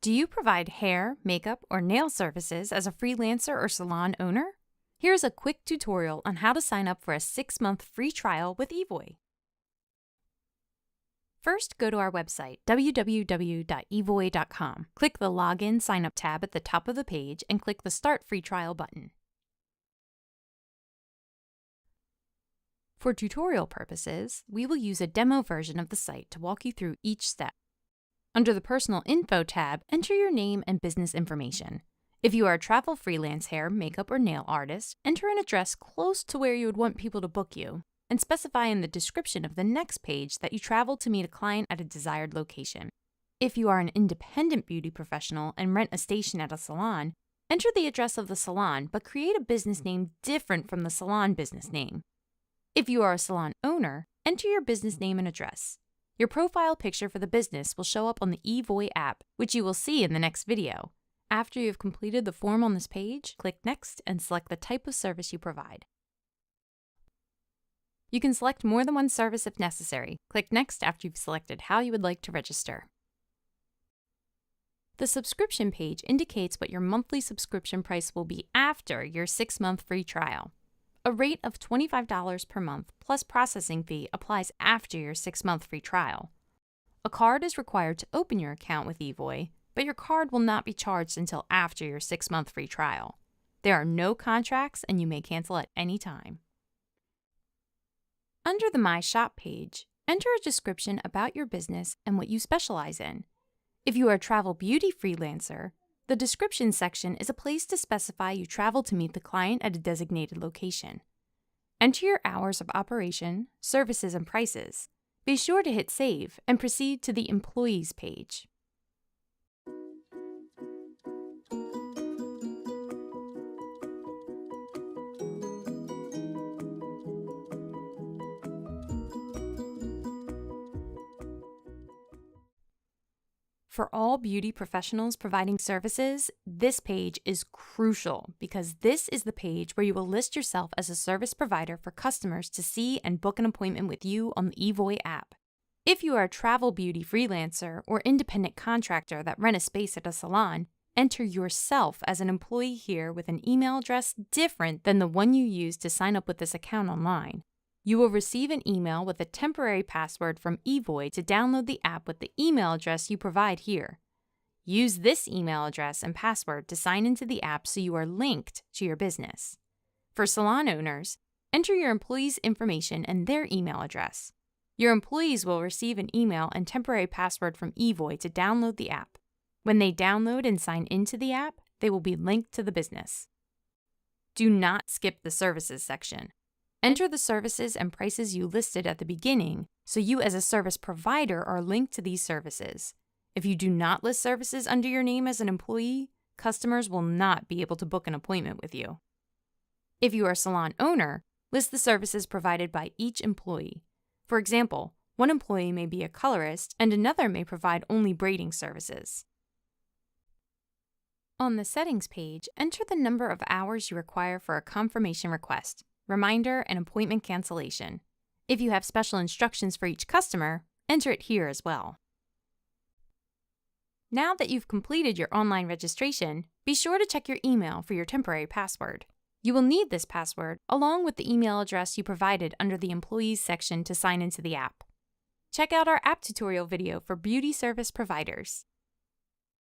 Do you provide hair, makeup, or nail services as a freelancer or salon owner? Here's a quick tutorial on how to sign up for a 6-month free trial with EEVOY. First, go to our website, www.eevoy.com. Click the Login Sign Up tab at the top of the page and click the Start Free Trial button. For tutorial purposes, we will use a demo version of the site to walk you through each step. Under the Personal Info tab, enter your name and business information. If you are a travel freelance hair, makeup, or nail artist, enter an address close to where you would want people to book you, and specify in the description of the next page that you travel to meet a client at a desired location. If you are an independent beauty professional and rent a station at a salon, enter the address of the salon but create a business name different from the salon business name. If you are a salon owner, enter your business name and address. Your profile picture for the business will show up on the EEVOY app, which you will see in the next video. After you have completed the form on this page, click Next and select the type of service you provide. You can select more than one service if necessary. Click Next after you've selected how you would like to register. The subscription page indicates what your monthly subscription price will be after your 6-month free trial. A rate of $25 per month plus processing fee applies after your 6-month free trial. A card is required to open your account with EEVOY, but your card will not be charged until after your 6-month free trial. There are no contracts and you may cancel at any time. Under the My Shop page, enter a description about your business and what you specialize in. If you are a travel beauty freelancer, the description section is a place to specify you travel to meet the client at a designated location. Enter your hours of operation, services, and prices. Be sure to hit Save and proceed to the Employees page. For all beauty professionals providing services, this page is crucial because this is the page where you will list yourself as a service provider for customers to see and book an appointment with you on the EEVOY app. If you are a travel beauty freelancer or independent contractor that rent a space at a salon, enter yourself as an employee here with an email address different than the one you used to sign up with this account online. You will receive an email with a temporary password from EEVOY to download the app with the email address you provide here. Use this email address and password to sign into the app so you are linked to your business. For salon owners, enter your employees' information and their email address. Your employees will receive an email and temporary password from EEVOY to download the app. When they download and sign into the app, they will be linked to the business. Do not skip the services section. Enter the services and prices you listed at the beginning so you as a service provider are linked to these services. If you do not list services under your name as an employee, customers will not be able to book an appointment with you. If you are a salon owner, list the services provided by each employee. For example, one employee may be a colorist and another may provide only braiding services. On the Settings page, enter the number of hours you require for a confirmation request, reminder, and appointment cancellation. If you have special instructions for each customer, enter it here as well. Now that you've completed your online registration, be sure to check your email for your temporary password. You will need this password along with the email address you provided under the Employees section to sign into the app. Check out our app tutorial video for beauty service providers.